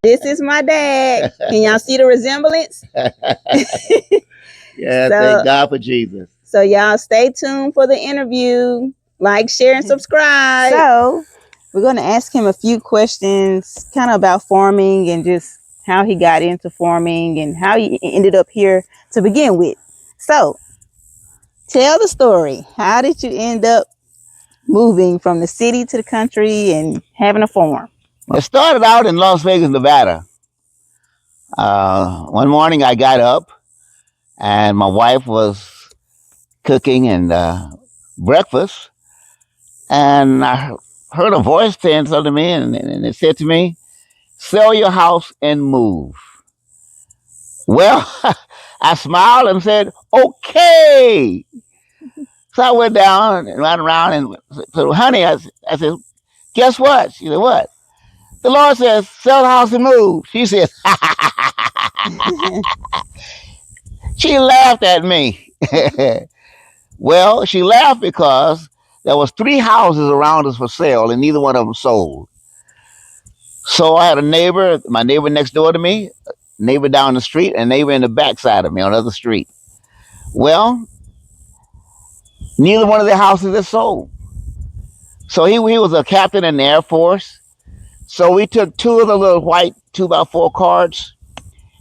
This is my dad. Can y'all see the resemblance? Yeah, So- thank God for Jesus. So y'all stay tuned for the interview. Like, share, and subscribe. So we're going to ask him a few questions kind of about farming and just how he got into farming and how he ended up here to begin with. So tell the story. How did you end up moving from the city to the country and having a farm? It started out in Las Vegas, Nevada. One morning I got up and my wife was cooking and breakfast, and I heard a voice saying something to me, and it said to me, "Sell your house and move." Well, I smiled and said, "Okay." So I went down and ran around and said, "Honey," I said, "Guess what?" She said, "What?" "The Lord says, sell the house and move." She said, she laughed at me. Well, she laughed because there was 3 houses around us for sale and neither one of them sold. So I had a neighbor, my neighbor next door to me, neighbor down the street, and a neighbor in the backside of me on the other street. Well, neither one of their houses is sold. So he was a captain in the Air Force. So we took 2 of the little white 2x4 cards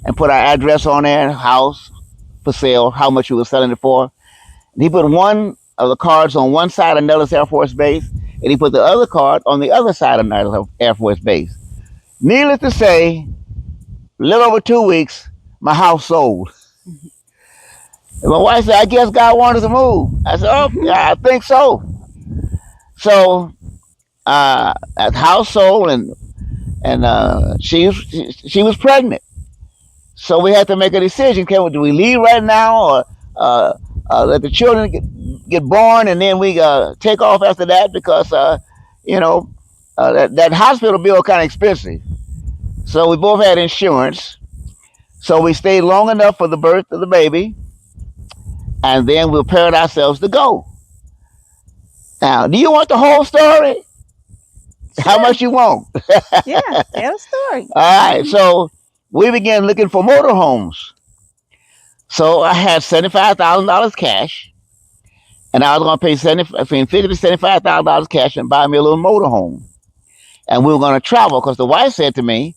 and put our address on there, house for sale, how much we were selling it for. And he put one of the cards on one side of Nellis Air Force Base, and he put the other card on the other side of Nellis Air Force Base. Needless to say, a little over 2 weeks, my house sold. And my wife said, "I guess God wanted to move." I said, "Oh, yeah, I think so." So that house sold, and she was pregnant. So we had to make a decision. Do we leave right now, or let the children get born, and then we take off after that? Because that hospital bill kind of expensive. So we both had insurance. So we stayed long enough for the birth of the baby, and then we prepared ourselves to go. Now, do you want the whole story? Sure. How much you want? Yeah, tell the story. All right, so we began looking for motorhomes. So I had $75,000 cash, and I was going to pay between $50,000 to $75,000 cash and buy me a little motorhome. And we were going to travel because the wife said to me,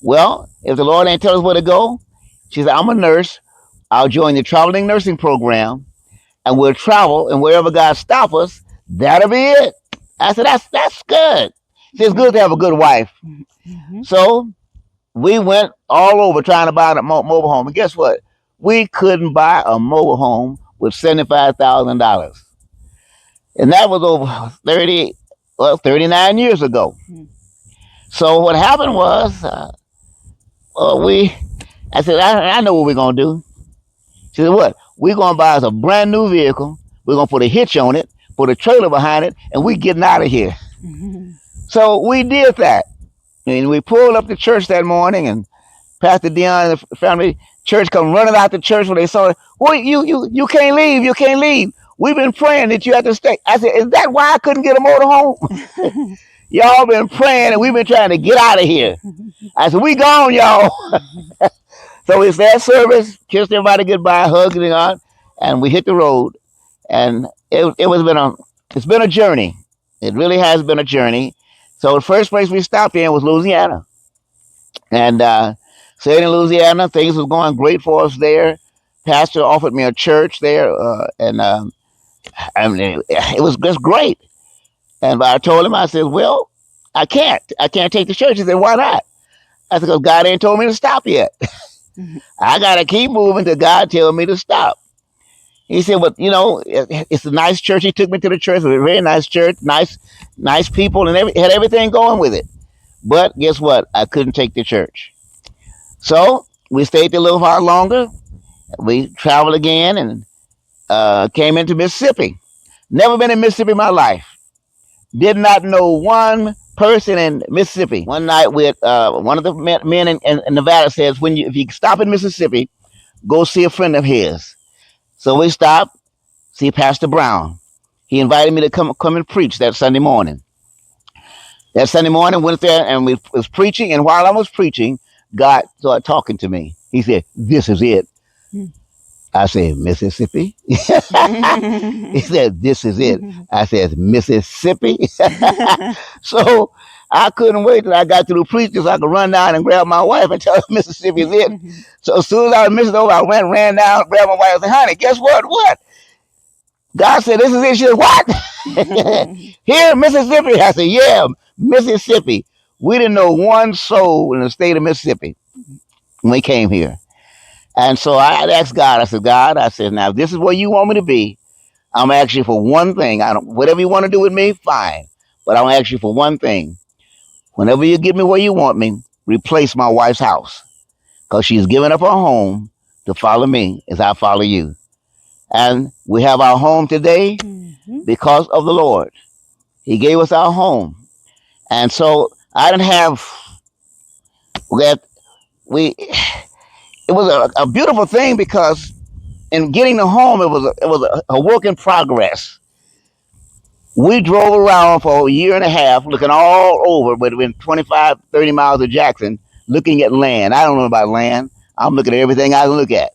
"Well, if the Lord ain't tell us where to go," she said, "I'm a nurse. I'll join the traveling nursing program, and we'll travel, and wherever God stop us, that'll be it." I said, "That's good. It's good to have a good wife." Mm-hmm. So we went all over trying to buy a mobile home. And guess what? We couldn't buy a mobile home with $75,000. And that was over 39 years ago. Mm-hmm. So what happened was, I said, I know what we're going to do. She said, "What?" "We're going to buy us a brand new vehicle. We're going to put a hitch on it, put a trailer behind it, and we're getting out of here." Mm-hmm. So we did that. And we pulled up to church that morning, and Pastor Dion and the family church come running out the church when they saw it. "Well, you can't leave. You can't leave. We've been praying that you have to stay." I said, "Is that why I couldn't get a motorhome?" "Y'all been praying, and we've been trying to get out of here." I said, "We gone, y'all." So it's that service, kissed everybody goodbye, hugged it on, and we hit the road. And it's been a journey. It really has been a journey. So the first place we stopped in was Louisiana. And stayed in Louisiana. Things was going great for us there. Pastor offered me a church there, and I mean, it was just great. And I told him, I said, "Well, I can't take the church." He said, "Why not?" I said, "Because God ain't told me to stop yet." I got to keep moving till God tells me to stop. He said, "But it's a nice church." He took me to the church. It was a very nice church, nice people, and had everything going with it. But guess what? I couldn't take the church. So we stayed a little while longer. We traveled again and came into Mississippi. Never been in Mississippi in my life. Did not know one person in Mississippi. One night with one of the men in Nevada says, if you stop in Mississippi, go see a friend of his. So we stopped, see Pastor Brown. He invited me to come and preach that Sunday morning. That Sunday morning, went there and we was preaching. And while I was preaching, God started talking to me. He said, "This is it." I said, "Mississippi." He said, "This is it." I said, "Mississippi." So I couldn't wait till I got through preaching so I could run down and grab my wife and tell her Mississippi is it. So as soon as I was Mississippi over, I ran down, grabbed my wife and said, "Honey, guess what? What?" God said, "This is it." She said, "What?" Here in Mississippi. I said, "Yeah, Mississippi." We didn't know one soul in the state of Mississippi when we came here. And so I asked God, I said, "God," I said, "now, if this is where you want me to be, I'm asking for one thing. I don't, whatever you want to do with me, fine. But I'm asking you for one thing. Whenever you get me where you want me, replace my wife's house. Because she's given up her home to follow me as I follow you. And we have our home today because of the Lord. He gave us our home. And so I didn't have that. It was a beautiful thing because in getting the home, it was a work in progress. We drove around for a year and a half looking all over, but within 25, 30 miles of Jackson, looking at land. I don't know about land. I'm looking at everything I can look at.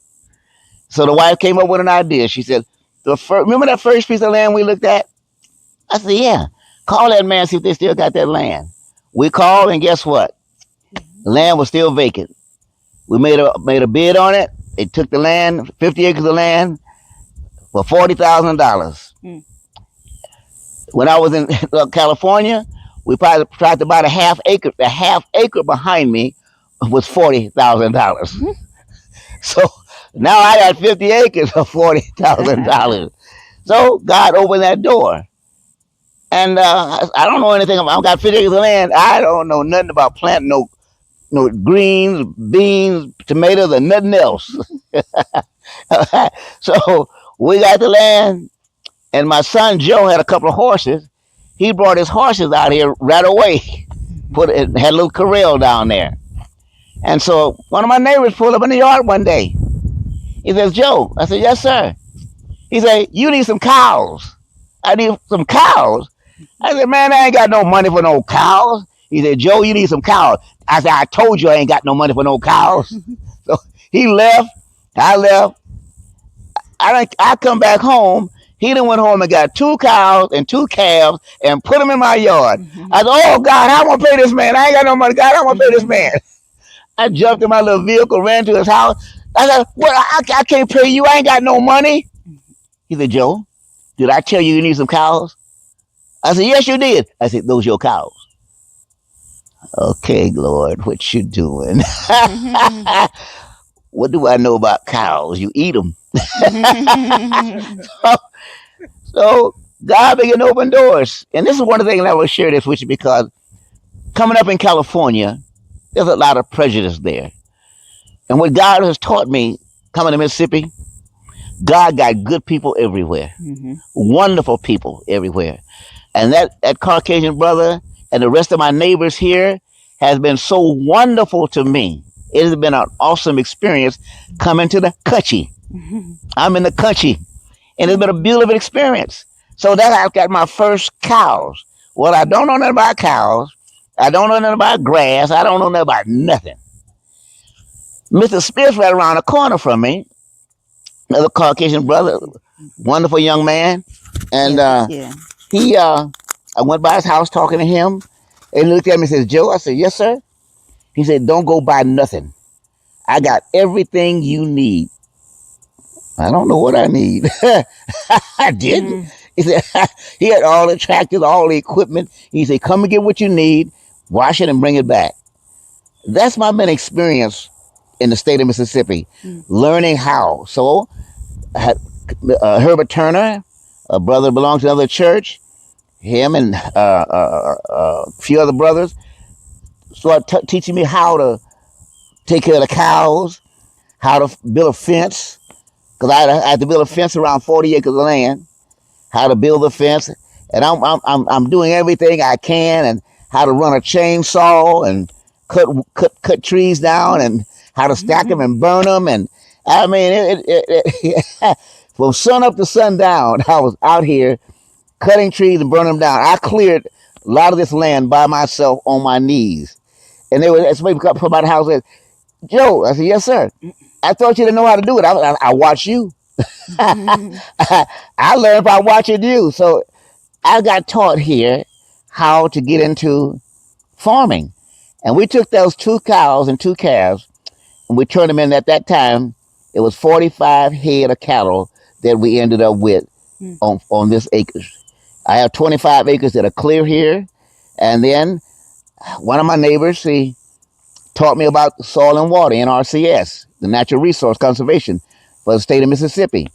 So the wife came up with an idea. She said, remember that first piece of land we looked at? I said, yeah. Call that man, see if they still got that land. We called, and guess what? The land was still vacant. We made a bid on it. They took the land, 50 acres of land, for $40,000. When I was in California, we probably tried to buy the half acre. The half acre behind me was $40,000. So now I got 50 acres for $40,000. So God opened that door. And I don't know anything about. I got 50 acres of land. I don't know nothing about planting no greens, beans, tomatoes, or nothing else. So we got the land, and my son Joe had a couple of horses. He brought his horses out here right away. Had a little corral down there. And so one of my neighbors pulled up in the yard one day. He says, "Joe." I said, "Yes, sir." He said, "You need some cows." I need some cows. I said, "Man, I ain't got no money for no cows." He said, "Joe, you need some cows." I said, "I told you I ain't got no money for no cows." So he left. I left. I come back home. He done went home and got 2 cows and 2 calves and put them in my yard. I said, "Oh, God, how am I going to pay this man? I ain't got no money. God, how am I going to pay this man?" I jumped in my little vehicle, ran to his house. I said, "Well, I can't pay you. I ain't got no money." He said, "Joe, did I tell you you need some cows?" I said, "Yes, you did." I said, "Those your cows." "Okay, Lord, what you doing?" "What do I know about cows? You eat them." So God began to open doors. And this is one of the things I will share this with you because coming up in California, there's a lot of prejudice there. And what God has taught me coming to Mississippi, God got good people everywhere, wonderful people everywhere. And that Caucasian brother and the rest of my neighbors here has been so wonderful to me. It has been an awesome experience coming to the country. I'm in the country, and it's been a beautiful experience. So that I've got my first cows. Well, I don't know nothing about cows. I don't know nothing about grass. I don't know nothing about nothing. Mr. Smith's right around the corner from me, another Caucasian brother, wonderful young man. And I went by his house talking to him, and he looked at me and says, "Joe." I said, "Yes, sir." He said, "Don't go buy nothing. I got everything you need." I don't know what I need. I did. He said he had all the tractors, all the equipment. He said, "Come and get what you need, wash it, and bring it back." That's my main experience in the state of Mississippi, learning how. So Herbert Turner, a brother belongs to another church, him and a few other brothers started teaching me how to take care of the cows, how to build a fence, because I had to build a fence around 40 acres of land, how to build a fence, and I'm doing everything I can, and how to run a chainsaw and cut trees down, and how to stack them and burn them, and I mean from sun up to sundown, I was out here cutting trees and burning them down. I cleared a lot of this land by myself on my knees. And they were somebody come by the house and said, Joe, I said, yes, sir. I thought you didn't know how to do it. I watch you. I learned by watching you. So I got taught here how to get into farming. And we took those 2 cows and 2 calves and we turned them in at that time. It was 45 head of cattle that we ended up with on this acres. I have 25 acres that are clear here. And then one of my neighbors, he taught me about soil and water, NRCS, the Natural Resource Conservation for the state of Mississippi,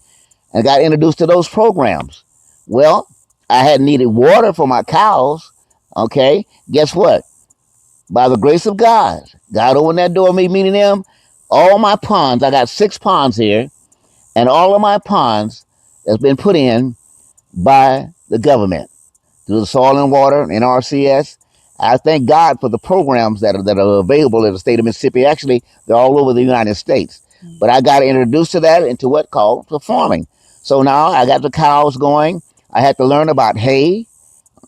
and got introduced to those programs. Well, I had needed water for my cows. Okay, guess what? By the grace of God, God opened that door, me meeting them. All my ponds, I got 6 ponds here, and all of my ponds has been put in by the government through the soil and water, NRCS. I thank God for the programs that are available in the state of Mississippi. Actually, they're all over the United States. But I got introduced to that into what called the farming. So now I got the cows going. I had to learn about hay,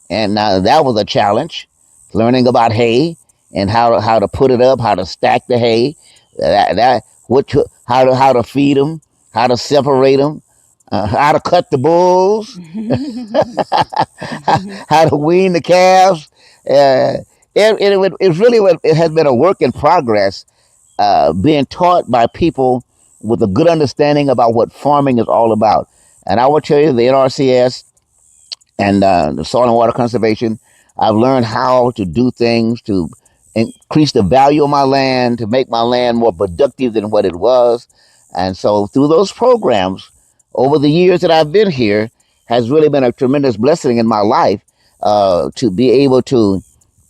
and that was a challenge, learning about hay and how to put it up, how to stack the hay, how to feed them, how to separate them, how to cut the bulls, how to wean the calves. It really it has been a work in progress, being taught by people with a good understanding about what farming is all about. And I will tell you, the NRCS and the soil and water conservation, I've learned how to do things to increase the value of my land, to make my land more productive than what it was. And so through those programs, over the years that I've been here, has really been a tremendous blessing in my life, to be able to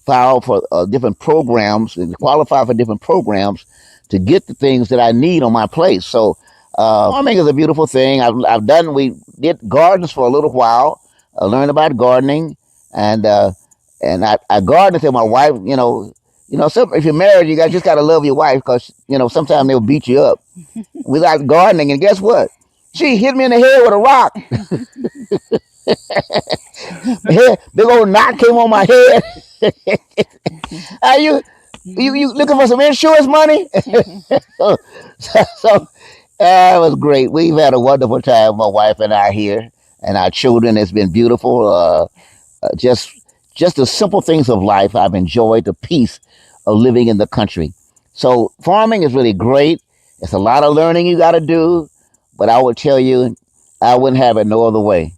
file for different programs and qualify for different programs to get the things that I need on my place. So farming is a beautiful thing. We did gardens for a little while. I learned about gardening, and I garden until my wife, if you're married, just got to love your wife, because sometimes they'll beat you up. We like gardening, and guess what? She hit me in the head with a rock. Big old knot came on my head. Are you looking for some insurance money? So it was great. We've had a wonderful time, my wife and I here, and our children. It's been beautiful. Just the simple things of life. I've enjoyed the peace of living in the country. So farming is really great. It's a lot of learning you got to do, but I would tell you, I wouldn't have it no other way.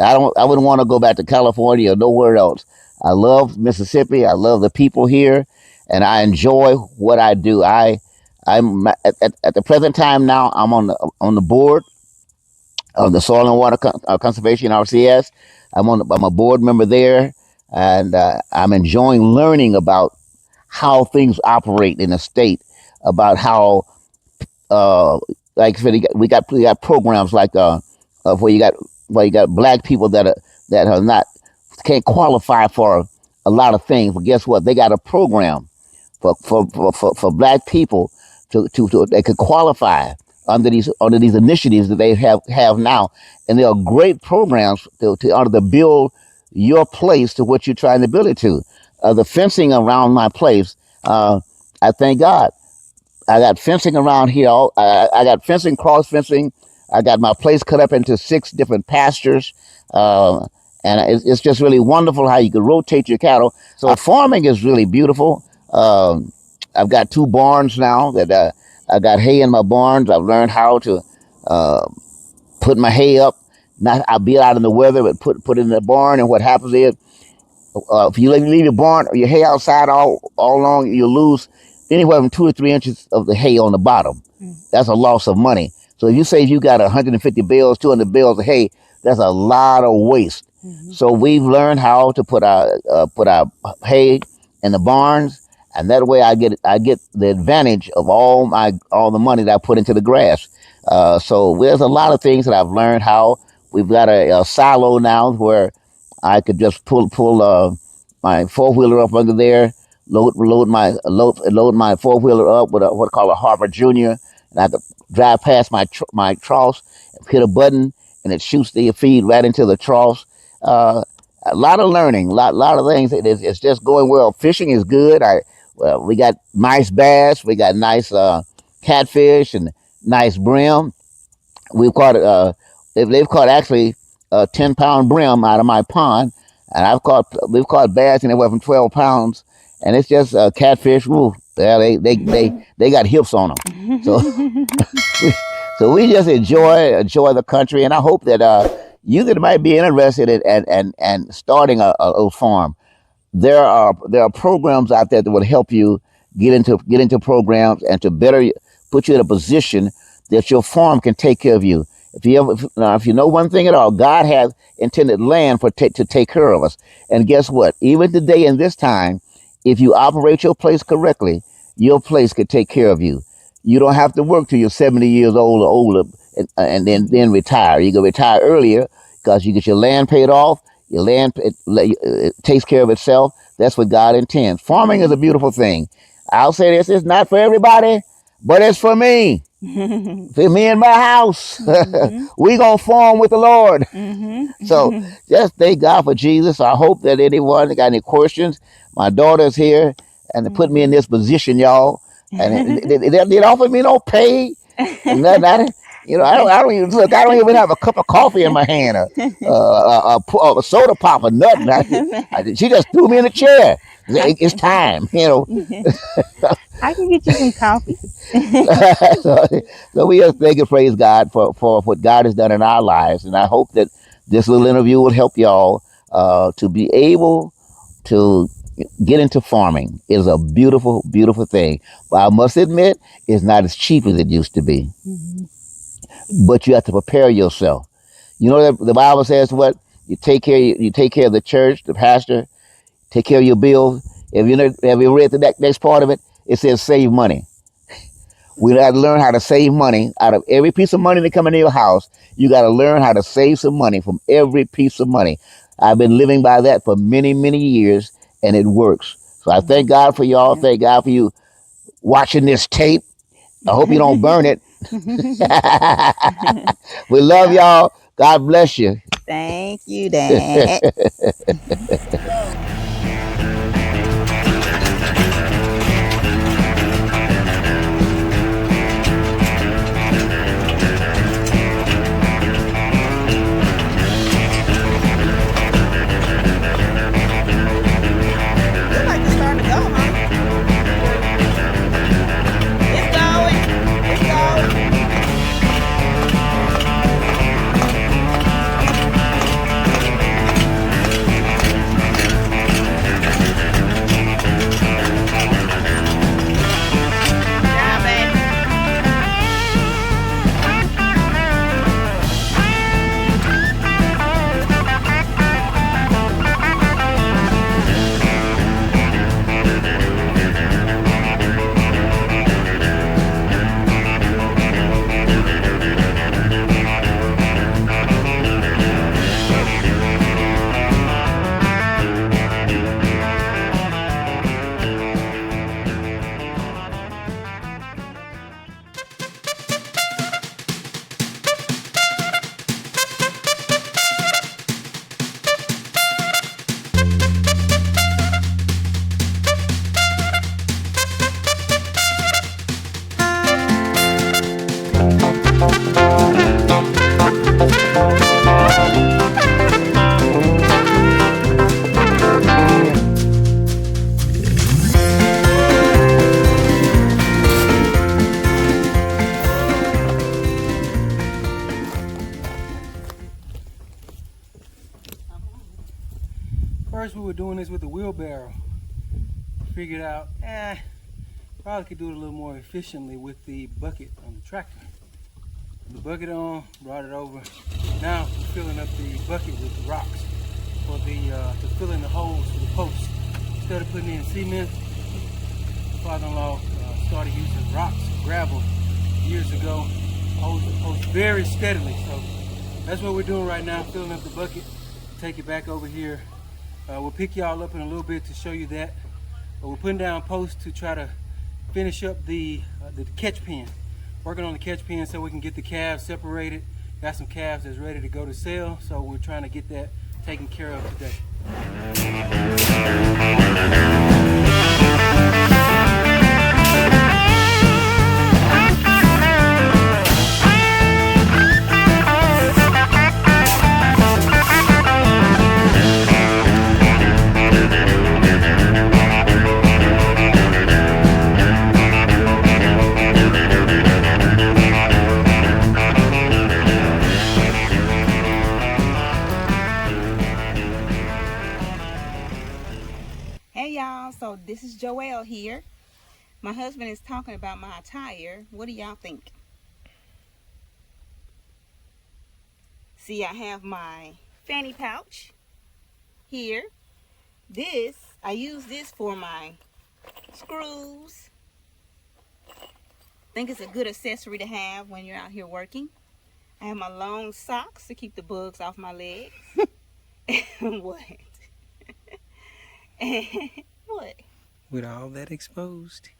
I wouldn't want to go back to California or nowhere else. I love Mississippi. I love the people here, and I enjoy what I do. I'm at the present time now. I'm on the board of the Soil and Water Conservation, RCS. I'm a board member there, and I'm enjoying learning about how things operate in the state, about how uh, like we got programs like where you got black people that are not can't qualify for a lot of things, but guess what? They got a program for black people to they could qualify under these initiatives that they have now, and they are great programs to build your place to what you're trying to build it to. The fencing around my place, I thank God. I got fencing around here. I got fencing, cross fencing. I got my place cut up into 6 different pastures. Uh, and it's just really wonderful how you can rotate your cattle. So farming is really beautiful. I've got 2 barns now that I got hay in my barns. I've learned how to uh, put my hay up. Not I'll be out in the weather, but put it in the barn. And what happens is, if you leave your barn or your hay outside all along, you lose anywhere from 2 or 3 inches of the hay on the bottom. That's a loss of money. So if you say you got 150 bales, 200 bales of hay, that's a lot of waste. So we've learned how to put our hay in the barns, and that way I get the advantage of all the money that I put into the grass. So there's a lot of things that I've learned how. We've got a silo now where I could just pull my 4 wheeler up under there, load my 4 wheeler up with what I call a Harper Junior, and I could drive past my troughs, hit a button, and it shoots the feed right into the troughs. Uh, A lot of learning, lot of things. It's just going well. Fishing is good. We got nice bass. We got nice catfish and nice brim. We've caught they've caught actually a 10-pound brim out of my pond, and we've caught bass anywhere from 12 pounds, and it's just catfish. Woo, yeah, they got hips on them. So so we just enjoy the country, and I hope that you that might be interested in and starting a farm, there are programs out there that will help you get into programs and to better put you in a position that your farm can take care of you. If you know one thing at all, God has intended land to take care of us. And guess what? Even today in this time, if you operate your place correctly, your place could take care of you. You don't have to work till you're 70 years old or older and then retire. You can retire earlier because you get your land paid off. Your land it takes care of itself. That's what God intends. Farming is a beautiful thing. I'll say this: it's not for everybody, but it's for me. For me and my house, we gonna farm with the Lord. So just thank God for Jesus. I hope that anyone that got any questions, my daughter's here and they put me in this position, y'all. And they offered me no pay, and nothing. I don't even look. I don't even have a cup of coffee in my hand, a soda pop, or nothing. She just threw me in a chair. It's time, I can get you some coffee. so we just thank and praise God for what God has done in our lives, and I hope that this little interview will help y'all to be able to get into farming. Is a beautiful, beautiful thing. But I must admit, it's not as cheap as it used to be. But you have to prepare yourself. You know that the Bible says what? You take care of the church, the pastor, take care of your bills. Have you read the next part of it? It says save money. We got to learn how to save money. Out of every piece of money that come into your house, you got to learn how to save some money from every piece of money. I've been living by that for many, many years, and it works. So I thank God for y'all. Thank God for you watching this tape. I hope you don't burn it. We love y'all. God bless you. Thank you, Dad. First we were doing this with the wheelbarrow. Figured out, probably could do it a little more efficiently with the bucket on the tractor. Put the bucket on, brought it over. Now we're filling up the bucket with the rocks for to fill in the holes for the posts. Instead of putting in cement, father-in-law started using rocks, gravel years ago, holds the post very steadily. So that's what we're doing right now, filling up the bucket. Take it back over here. We'll pick y'all up in a little bit to show you that. But we're putting down posts to try to finish up the catch pen. Working on the catch pen so we can get the calves separated. Got some calves that's ready to go to sale, so we're trying to get that taken care of today. Hey y'all, so this is Joelle here. My husband is talking about my attire. What do y'all think? See, I have my fanny pouch here. I use this for my screws. Think it's a good accessory to have when you're out here working. I have my long socks to keep the bugs off my legs. What? What? With all that exposed.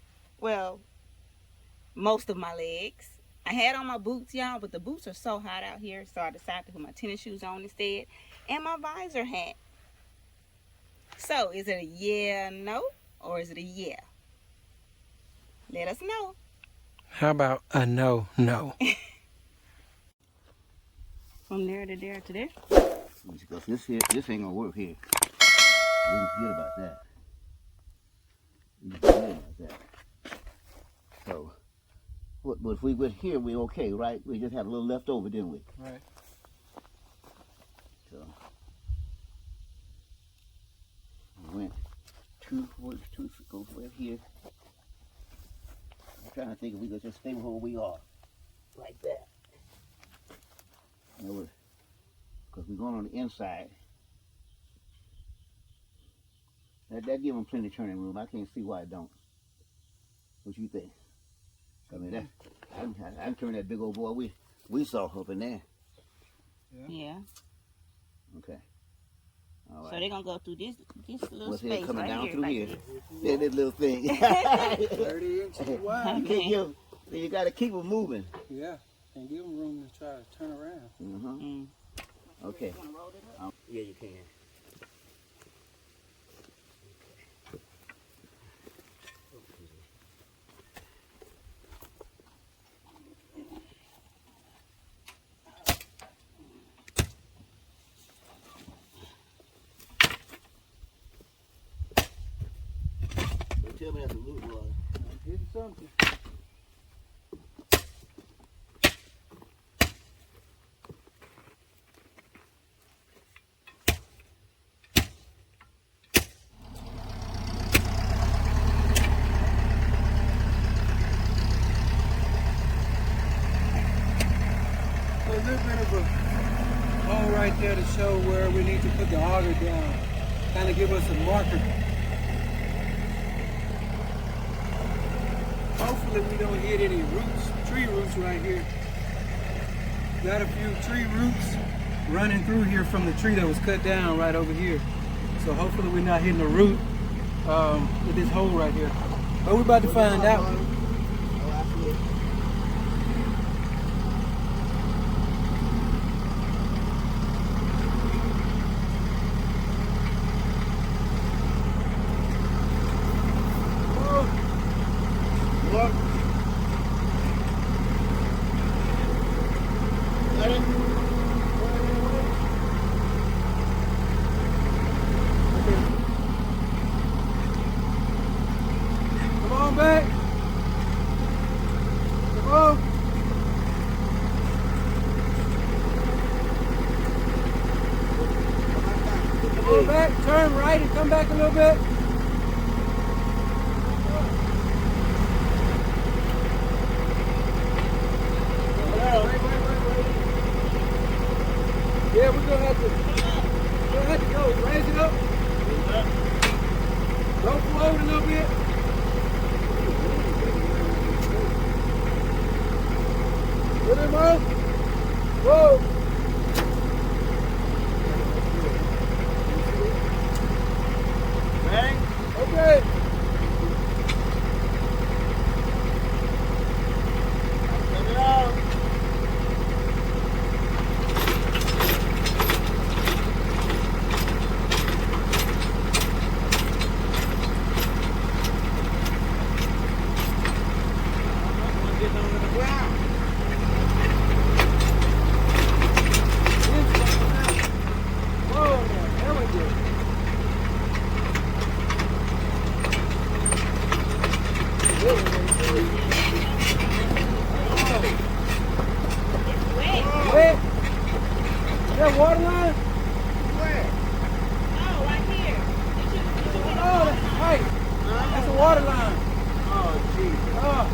Well, most of my legs. I had on my boots, y'all, but the boots are so hot out here, so I decided to put my tennis shoes on instead, and my visor hat. So, is it a yeah, no, or is it a yeah? Let us know. How about a no, no? From there to there to there. Because this ain't gonna work here. We can forget about that. We can forget about that. So, but if we went here, we okay, right? We just had a little left over, didn't we? Right. So, we went two, go right here. I'm trying to think if we could just stay where we are, like that. Because we're going on the inside. That give them plenty of turning room. I can't see why it don't. What you think? I mean, I can turn that big old boy we saw up in there. Yeah. Okay. All right. So they're gonna go through this little What's space it coming right down here, through like here? this. Yeah, this little thing. 30 inches wide. You can't give. You got to keep them moving. Yeah. And give them room to try to turn around. Mm-hmm. Okay. Yeah, you can. Tell me that's a loop water. I'm hitting something. So a little bit of a hole right there to show where we need to put the auger down. Kind of give us a marker. Hopefully we don't hit any roots, tree roots right here. Got a few tree roots running through here from the tree that was cut down right over here. So hopefully we're not hitting a root with this hole right here. But we're about to find out. Come on back. Come on. Come on back. Turn right and come back a little bit. Yeah, we're gonna have to go. Raise it up. Go forward a little bit. Put him up. Whoa. Bang. Okay. Turn it off. water line. Oh, Jesus. Oh,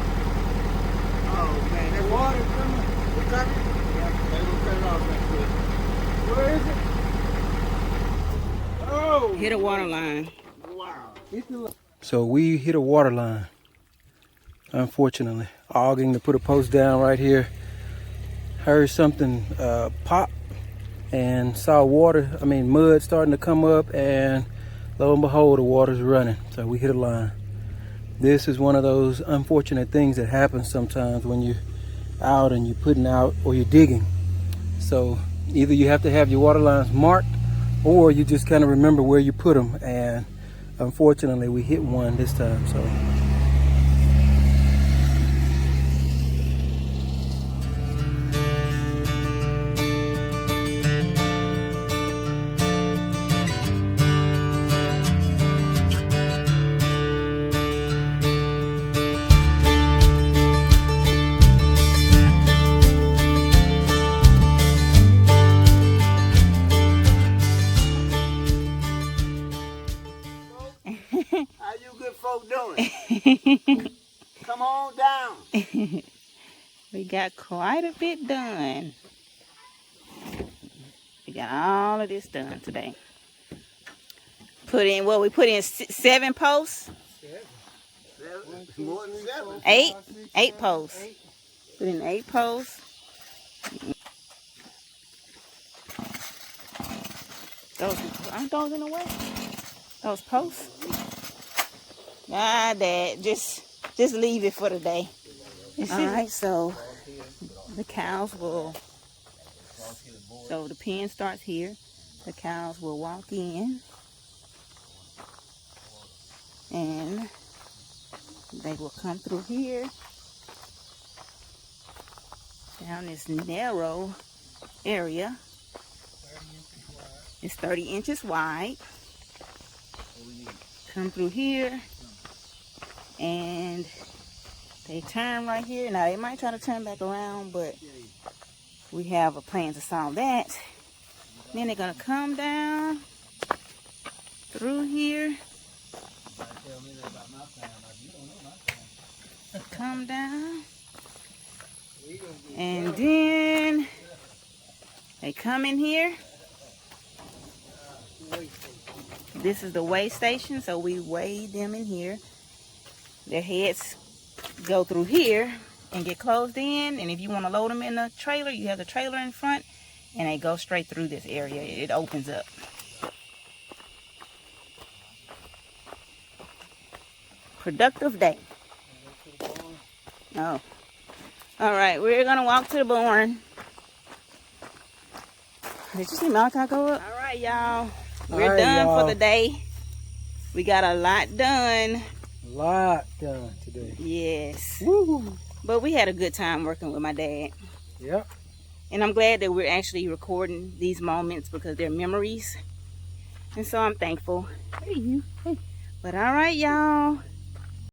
Oh, man. the water coming. It's coming? Yeah. They're going to cut it off right quick. Where is it? Oh. Hit a water line. Wow. So we hit a water line, unfortunately. Auging to put a post down right here. Heard something pop and saw mud starting to come up, and lo and behold, the water's running. So we hit a line. This is one of those unfortunate things that happens sometimes when you're out and you're putting out or you're digging. So either you have to have your water lines marked, or you just kind of remember where you put them. And unfortunately, we hit one this time. So. How you good folk doing? Come on down. We got quite a bit done. We got all of this done today. We put in 7 posts. More than 7. 8 posts. Put in 8 posts. Aren't those in the way? Those posts? Nah, Dad, just leave it for today. All right, so the cows will. So the pen starts here. The cows will walk in, and they will come through here down this narrow area. It's 30 inches wide. Come through here, and they turn right here. Now they might try to turn back around, but we have a plan to solve that. Then they're gonna come down through here. Come down, and then they come in here. This is the weigh station, so we weigh them in here. Their heads go through here and get closed in, and if you want to load them in a trailer, you have the trailer in front, and they go straight through this area. It opens up. Productive day. Oh. All right, we're gonna walk to the barn. Did you see Malachi go up? All right, y'all. We're done for the day. We got a lot done. A lot done today. Yes. Woo! But we had a good time working with my dad. Yep. And I'm glad that we're actually recording these moments because they're memories. And so I'm thankful. Hey, you. Hey. But all right, y'all.